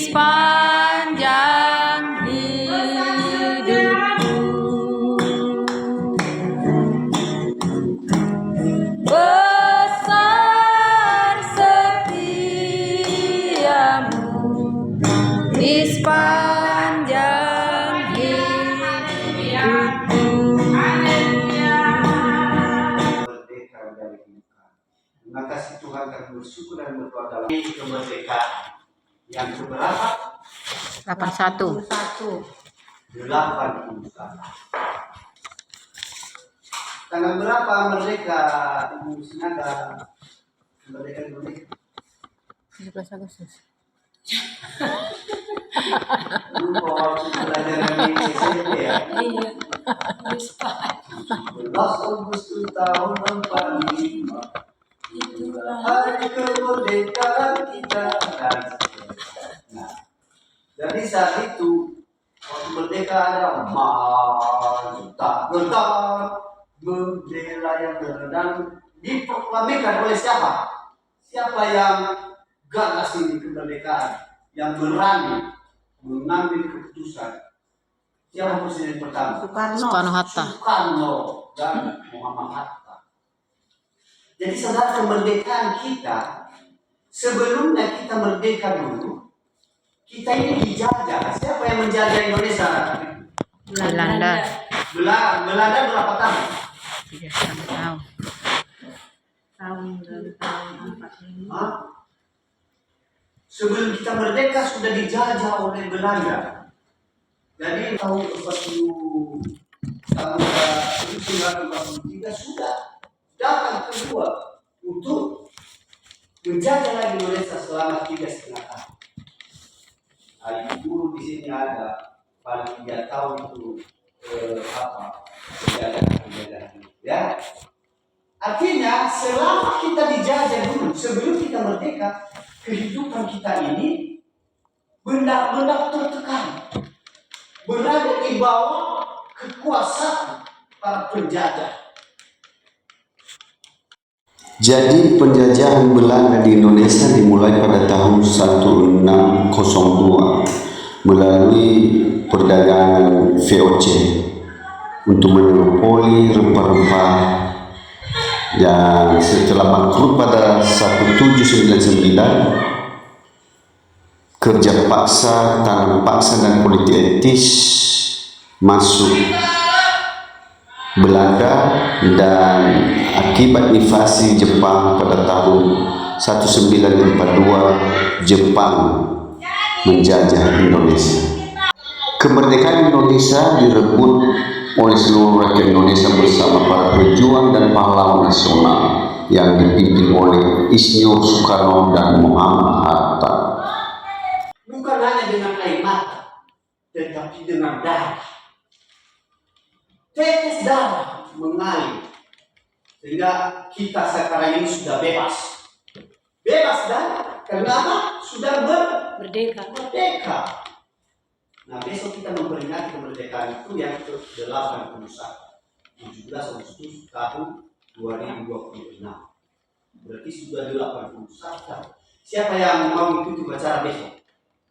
sepanjang hidupku. Besar setiamu di sepanjang hidupku. Merdeka dari kehidupan. Terima kasih Tuhan, kami bersyukur dan berdoa dalam kemerdekaan yang keberapa? 81. 81. Tanggal berapa merdeka Ibu Sinaga? Kemerdekaan Indonesia 17 Agustus. Lupa waktu pelajaran di SMP ya? Iya. 11 Agustus tahun 45. Itulah hari kemerdekaan kita. Nah, jadi saat itu waktu merdeka ada gentar bendera yang dan diproklamirkan oleh siapa? Siapa yang gagas ini kemerdekaan, yang berani mengambil keputusan? Siapa presiden pertama? Soekarno-Hatta. Soekarno dan Muhammad Hatta. Jadi saudara, kemerdekaan kita, sebelumnya kita merdeka dulu, kita ini dijajah. Siapa yang menjajah Indonesia? Belanda. Belanda berapa tahun? 31 tahun. Hah? Sebelum kita merdeka sudah dijajah oleh Belanda. Jadi tahun 1943 sudah datang kedua untuk menjajah lagi Indonesia selama 3,5 tahun. Ibu di sini ada paling 3 tahun itu penjajahan ya. Artinya selama kita dijajah dulu, sebelum kita merdeka, kehidupan kita ini benar-benar tertekan, berada di bawah kekuasaan para penjajah. Jadi penjajahan Belanda di Indonesia dimulai pada tahun 1602 melalui perdagangan VOC untuk monopoli rempah-rempah, dan setelah bangkrut pada 1799, kerja paksa, tanam paksa dan politik etis masuk Belanda, dan akibat invasi Jepang pada tahun 1942 Jepang menjajah Indonesia. Kemerdekaan Indonesia direbut oleh seluruh rakyat Indonesia bersama para pejuang dan pahlawan nasional yang dipimpin oleh Insinyur Soekarno dan Muhammad Hatta. Bukan hanya dengan air mata, tetapi dengan darah. Tetes darah mengalir sehingga kita sekarang ini sudah bebas. Bebas dan kenapa? Sudah merdeka. Nah, besok kita memperingati kemerdekaan itu yang ke-81, 17 Agustus tahun 2026. Berarti sudah 81 tahun. Siapa yang mau ikuti upacara besok?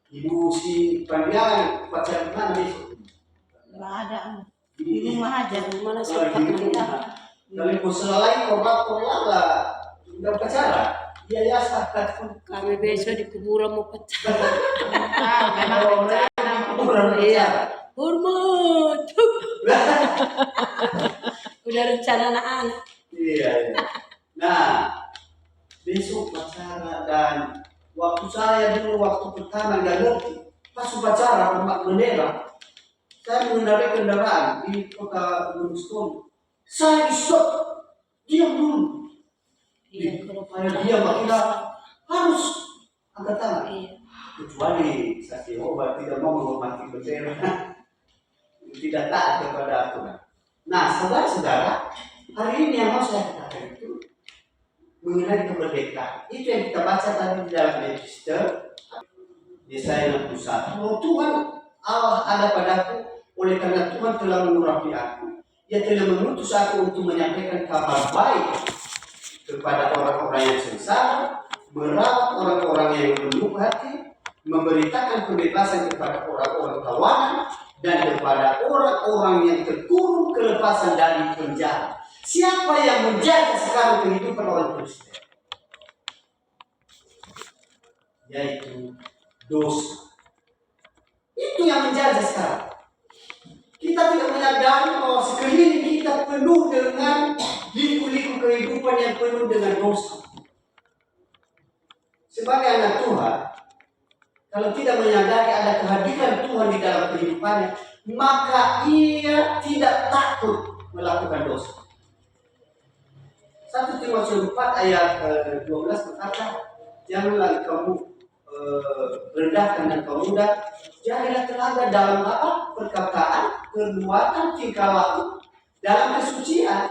Ibu si Pandian upacara mana besok? Nggak ada. Di rumah aja. Mana Dari selesai korban lah udah upacara. Iya ya, kami besok di kuburan mau pecah. Kuburan Iya. Hormat. Udah rencana anak-anak. Iya. Nah, besok upacara, dan waktu saya dulu waktu pertama nggak ngerti, pas upacara hormat bendera, saya mengendarai kendaraan di kota Gunung Ston. Saya stop, diam dulu. Dia kita harus angkat tangan. Kecuali saksi obat tidak mau menghormati bendera, tidak taat kepada aturan. Nah, saudara-saudara, hari ini yang mau saya katakan itu mengenai kemerdekaan. Itu yang kita baca tadi di dalam register Yesaya 61. Oh Tuhan Allah ada padaku, oleh karena Tuhan telah mengurapi aku. Ia telah mengutus aku untuk menyampaikan kabar baik kepada orang-orang yang sengsara, merawat orang-orang yang lemah hati, memberitakan kebebasan kepada orang-orang tawanan dan kepada orang-orang yang terkurung kelepasan dari penjara. Siapa yang menjaga sekarang kehidupan orang Kristen? Yaitu dosa. Itu yang menjaga sekarang. Kita tidak menyadari bahwa sekeliling kita penuh dengan liku-liku kehidupan yang penuh dengan dosa. Sebagai anak Tuhan, kalau tidak menyadari ada kehadiran Tuhan di dalam kehidupannya, maka ia tidak takut melakukan dosa. 1 Timotius 4 ayat 12 berkata, janganlah kamu rendahkan dan pemuda, jadilah teladan dalam apa? Perkataan, perbuatan, tingkah laku, dalam kesucian.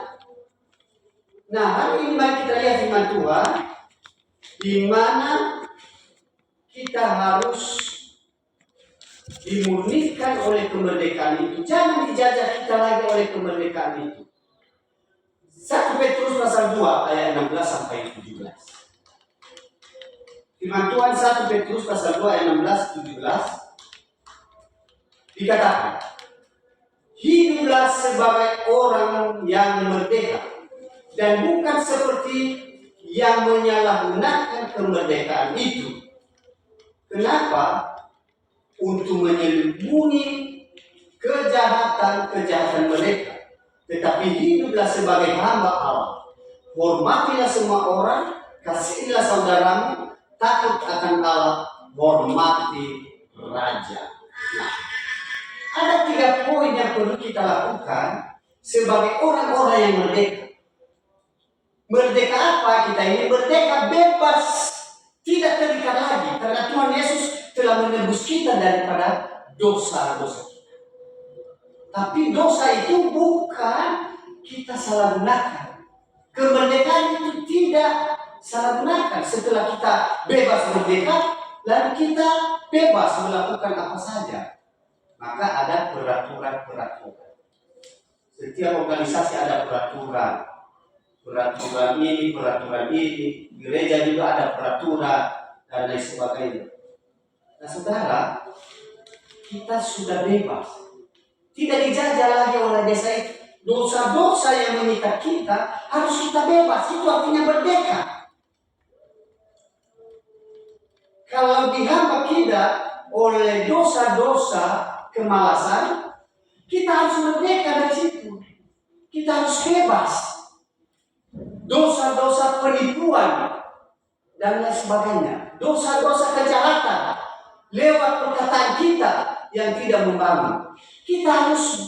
Nah, hari ini mari kita lihat firman Tuhan, di mana kita harus dimurnikan oleh kemerdekaan itu. Jangan dijajah kita lagi oleh kemerdekaan itu. 1 Petrus pasal 2 ayat 16 sampai 17. Firman Tuhan 1 Petrus pasal 2 ayat 16-17 dikatakan, hiduplah sebagai orang yang merdeka dan bukan seperti yang menyalahgunakan kemerdekaan itu. Kenapa? Untuk menyembunyi kejahatan mereka. Tetapi hiduplah sebagai hamba Allah. Hormatilah semua orang, kasihilah saudaramu, takut akan Allah, hormati raja. Nah, ada 3 poin yang perlu kita lakukan sebagai orang-orang yang merdeka. Merdeka apa kita ini? Merdeka bebas, tidak terikat lagi, karena Tuhan Yesus telah menebus kita daripada dosa-dosa. Tapi dosa itu bukan kita salah gunakan. Kemerdekaan itu tidak salah gunakan. Setelah kita bebas merdeka, lalu kita bebas melakukan apa saja. Maka ada peraturan-peraturan. Setiap organisasi ada peraturan. Peraturan ini, peraturan ini. Gereja juga ada peraturan dan lain sebagainya. Nah, saudara, kita sudah bebas. Tidak dijajah lagi oleh desa itu. Dosa-dosa yang mengikat kita harus kita bebas. Itu artinya merdeka. Kalau dihamba kita oleh dosa-dosa kemalasan, kita harus merdeka dari situ. Kita harus bebas. Dosa-dosa penipuan dan lain sebagainya. Dosa-dosa kejahatan lewat perkataan kita yang tidak membangun. Kita harus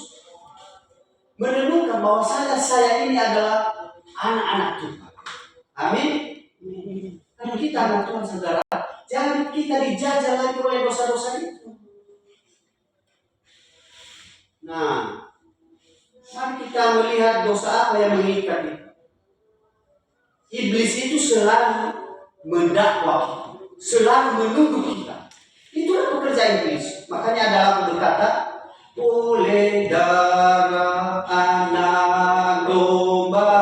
merenungkan bahwa saya ini adalah anak-anak Tuhan. Amin. Kalau kita anak Tuhan, saudara, jangan kita dijajah lagi oleh dosa-dosa itu. Nah, mari kita melihat dosa apa yang mengikat itu. Iblis itu selalu mendakwa kita, selalu menuduh kita. Itulah pekerjaan iblis. Makanya dalam berkata, oleh darah anak domba,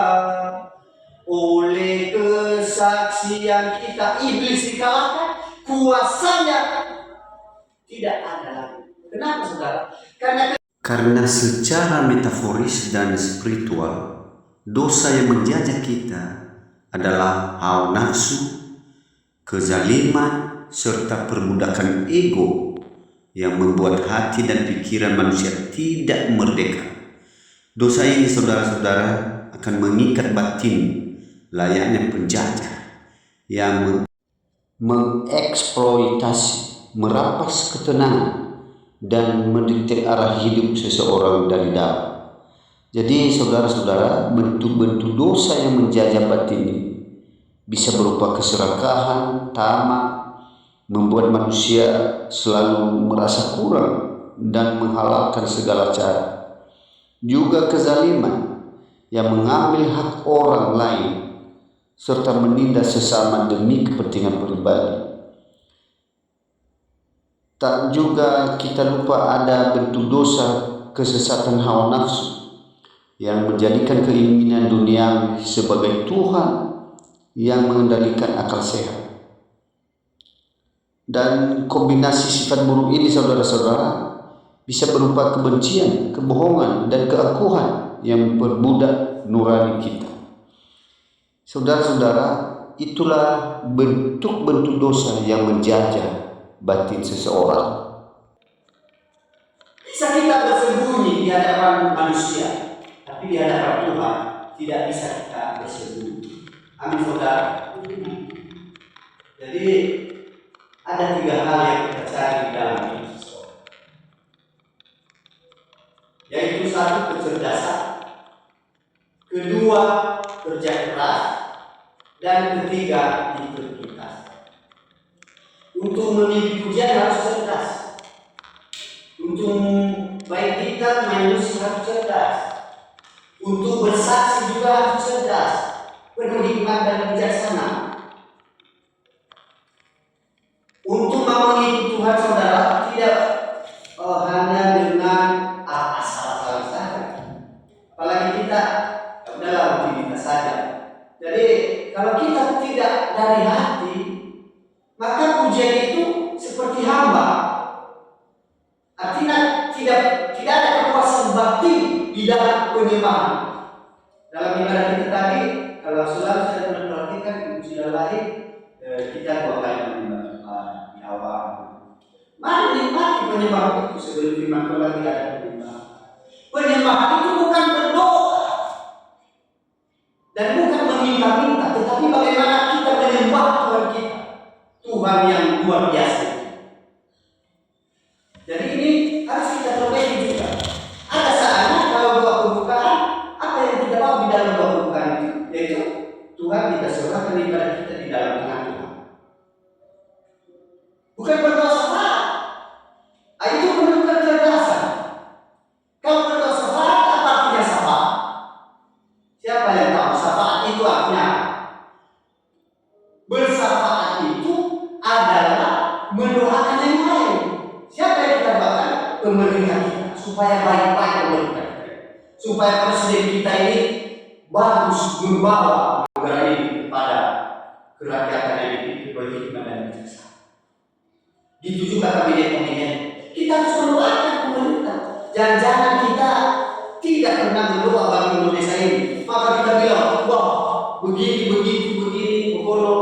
oleh kesaksian kita, iblis dikalahkan, kuasanya tidak ada lagi. Kenapa, saudara? Karena secara metaforis dan spiritual, dosa yang menjajah kita adalah hawa nafsu, kezaliman, serta perbudakan ego yang membuat hati dan pikiran manusia tidak merdeka. Dosa ini, saudara-saudara, akan mengikat batin layaknya penjajah yang mengeksploitasi, merampas ketenangan, dan mendikte arah hidup seseorang dari dalam. Jadi, saudara-saudara, bentuk-bentuk dosa yang menjajah batin ini bisa berupa keserakahan, tamak, membuat manusia selalu merasa kurang dan menghalalkan segala cara. Juga kezaliman yang mengambil hak orang lain serta menindas sesama demi kepentingan pribadi. Tak juga kita lupa ada bentuk dosa kesesatan hawa nafsu yang menjadikan keinginan duniawi sebagai Tuhan yang mengendalikan akal sehat. Dan kombinasi sifat buruk ini saudara-saudara bisa berupa kebencian, kebohongan, dan keangkuhan yang memperbudak nurani kita. Saudara-saudara, itulah bentuk-bentuk dosa yang menjajah batin seseorang. Bisa kita bersembunyi di hadapan manusia, tapi di hadapan Tuhan tidak bisa kita bersembunyi. Amin saudara. Jadi ada 3 hal yang kita cari di dalam hidup seseorang, yaitu 1, kecerdasan, 2, kerja keras, dan 3, integritas. Untuk memiliki pujian harus cerdas. Untuk baik kita manusia harus cerdas. Untuk bersaksi juga harus cerdas, penuh hikmat dan bijaksana. Untuk mau mengikuti Tuhan saudara tidak hanya dengan asal-asalan saja. Apalagi kita dalam rutinitas saja. Jadi kalau kita tidak dari hati, maka pujian itu seperti hamba. Artinya tidak ada kepuasan batin di dalam penyembahan. Dalam ibadah kita tadi, kalau selalu saya memperhatikan sudah lahir, kita 2 kali menyembah Tuhan di awal. Mari nikmati penyembahan itu sebelum firman Tuhan lagi ada penyembahan. Penyembahan itu bukan berdoa dan bukan meminta-minta, tetapi bagaimana kita menyembah Tuhan kita, Tuhan yang luar biasa. Jadi ini harus kita perbaiki juga. Ada saatnya kalau doa pembukaan, apa yang kita mau di dalam doa pembukaan itu, yaitu Tuhan kita serahkan ibadah kita di dalam tangan Tuhan. Bukan berdoa syafaat. Itu menunjukkan kecerdasan. Kalau berdoa syafaat, apa artinya syafaat? Siapa yang tahu syafaat itu artinya? Bersyafaat itu adalah mendoakan yang lain. Siapa yang kita doakan? Pemerintah kita, supaya baik-baik pemerintah kita, supaya presiden kita ini bagus membawa negara ini kepada kerakyatan yang berhikmat dan bijaksana. Gitu juga kabinet-kabinet. Kita harus mendoakan pemerintah. Jangan-jangan kita tidak pernah berdoa bagi Indonesia ini, maka kita bilang, wah begini, begono.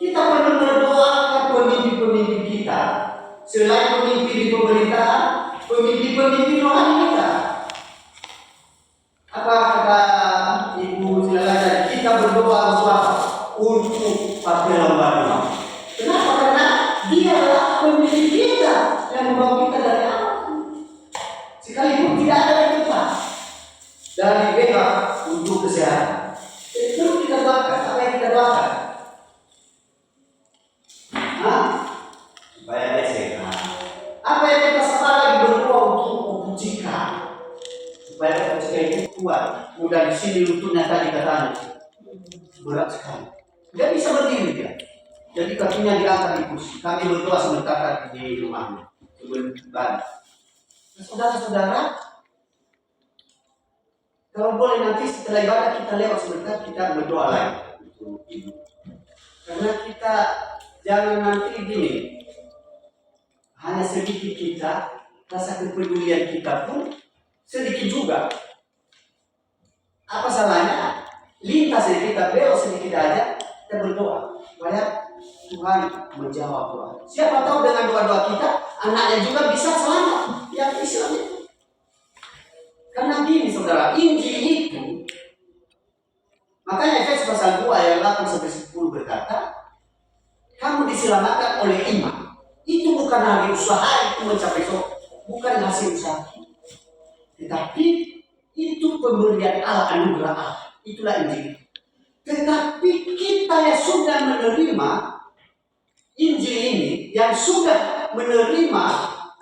Kita perlu berdoakan pemimpin-pemimpin kita. Selain pemimpin di pemerintahan, pemimpin rohani kita. Apa kata Ibu Silalaga? Kita berdoa untuk Partai Lombardo. Kenapa? Karena dia adalah pemimpin kita yang membawa kita dari awal. Sekalipun tidak ada yang tepat dari BK untuk kesehatan. Itu kita doakan. Apa yang kita doakan? Supaya dia sehat. Apa yang kita salah lagi berdoa untuk Opujika, supaya Opujika itu kuat. Udah di sini lututnya tadi katanya berat sekali, tidak bisa berdiri dia. Jadi kakinya diangkat di kursi. Kami berdoa sebentar di rumahnya sebelum balik. Saudara-saudara, kalau boleh nanti setelah ibadah kita lewat sebentar, kita berdoa lagi untuk ibu. Karena kita jangan nanti gini, hanya sedikit kita, rasa kepedulian kita pun sedikit juga. Apa salahnya? Lintas sedikit, kita belok sedikit aja, kita berdoa supaya Tuhan menjawab doa. Siapa tahu dengan doa-doa kita, anaknya juga bisa selamat. Yang Islam itu. Karena gini saudara, Injil itu, makanya Efesus pasal 2 ayat 8-10 berkata, kamu diselamatkan oleh iman. Itu bukan hasil usaha, itu mencapai surga, bukan hasil usaha. Tetapi itu pemberian Allah, anugerah Allah. Itulah Injil. Tetapi kita yang sudah menerima Injil ini, yang sudah menerima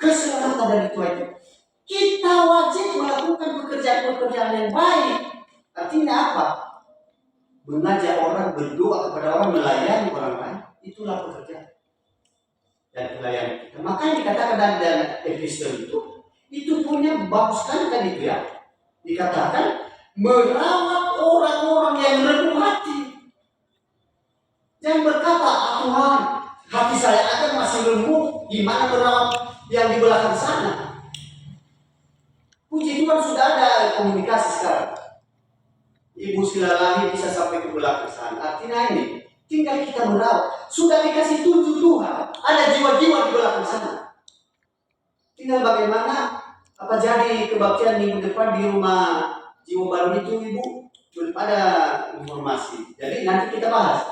keselamatan dari Tuhan itu, kita wajib melakukan pekerjaan-pekerjaan yang baik. Artinya apa? Mengajak orang, berdoa kepada orang, melayani orang lain. Itulah pekerjaan dan pelayanan kita. Makanya dikatakan dalam episode itu punya bagus sekali kan itu ya. Dikatakan merawat orang-orang yang rendah hati. Jangan berkata, Tuhan, Hati saya akan masih lembut. Gimana merawat yang di belakang sana? Puji Tuhan sudah ada komunikasi sekarang. Ibu Silalahi bisa sampai ke belakang sana. Artinya ini, tinggal kita merawat. Sudah dikasih tunjuk Tuhan. Ada jiwa-jiwa di belakang sana. Tinggal bagaimana apa jadi kebaktian minggu depan di rumah jiwa baru itu, Ibu? Belum ada informasi. Jadi nanti kita bahas.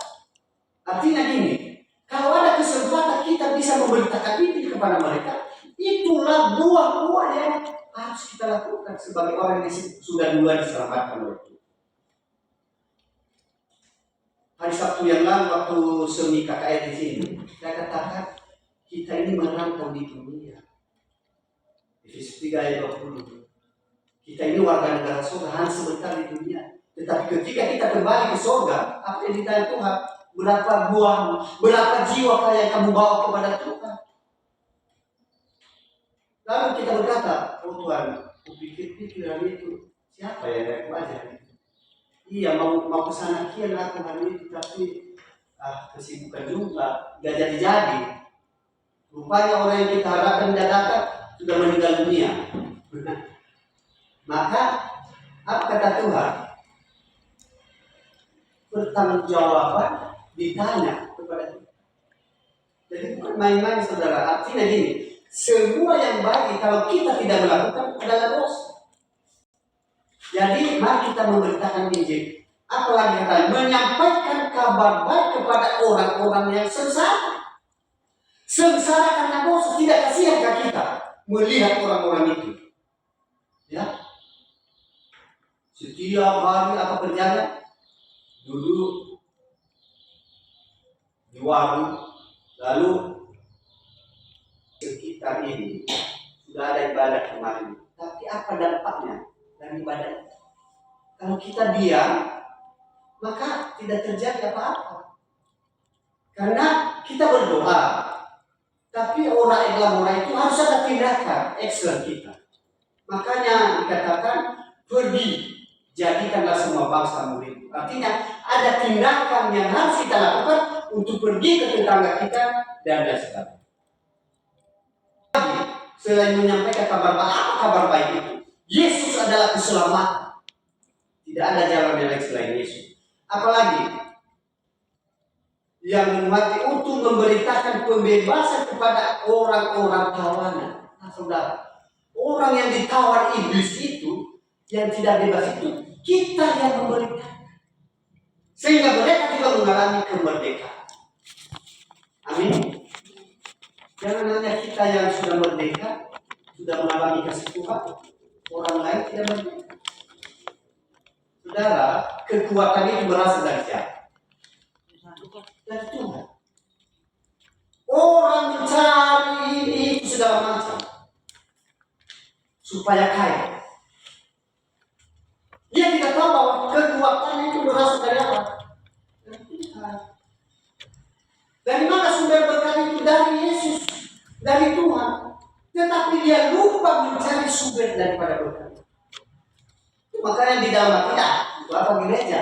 Artinya gini, kalau ada kesempatan kita bisa memberitakan ini kepada mereka, itulah buah-buah yang harus kita lakukan sebagai orang yang sudah duluan diselamatkan oleh Tuhan. Hari Sabtu yang lalu waktu semi KKR di sini, saya katakan kita ini merantau di dunia. Efesus 3 ayat 20. Kita ini warga negara surga hanya sebentar di dunia. Tetapi ketika kita kembali ke surga, apa yang ditanya Tuhan? Berapa buah, berapa jiwa yang kamu bawa kepada Tuhan? Lalu kita berkata, oh Tuhan, kupikir-pikir hari itu, siapa yang aku ajar? Iya, mau kesana kian aku hari itu, tapi kesibukan juga, gak jadi-jadi. Rupanya orang yang kita harapkan dadakan sudah meninggal dunia. Maka, apa kata Tuhan? Pertanggungjawaban ditanya kepada kita. Jadi bukan main-main saudara. Artinya gini, semua yang baik kalau kita tidak melakukan adalah dosa. Jadi mari kita memberitakan Injil. Apalagi kata menyampaikan kabar baik kepada orang-orang yang sengsara. Sengsara karena dosa. Tidak kasihankah kita melihat orang-orang itu? Ya. Setiap hari apa kerjanya? Duduk di warung, lalu sekitar ini sudah ada ibadah kemarin. Tapi apa dampaknya dari ibadah itu? Kalau kita diam, maka tidak terjadi apa-apa. Karena kita berdoa, tapi orang itu harus ada tindakan action kita. Makanya dikatakan pergi, jadikanlah semua bangsa murid. Artinya ada tindakan yang harus kita lakukan untuk pergi ke tetangga kita dan sebagainya. Selain menyampaikan kabar baik, apa kabar baik itu? Yesus adalah keselamatan. Tidak ada jalan yang lain selain Yesus. Apalagi yang mati untuk memberitakan pembebasan kepada orang-orang tawanan. Nah, saudara, orang yang ditawan iblis itu, yang tidak bebas itu, kita yang memberitakan. Sehingga mereka juga mengalami kemerdekaan. Amin. Jangan hanya kita yang sudah merdeka, sudah mengalami kasih Tuhan, orang lain tidak merdeka. Saudara, kekuatan itu berasal dari siapa? Dari Tuhan. Orang mencari ini itu segala macam supaya kaya. Dia tidak tahu bahwa kekuatan itu berasal dari apa? Dari Tuhan. Dari mana sumber berkat itu? Dari Yesus, dari Tuhan. Tetapi dia lupa mencari sumber daripada berkat. Makanya di dalam tidak, itu apa gereja?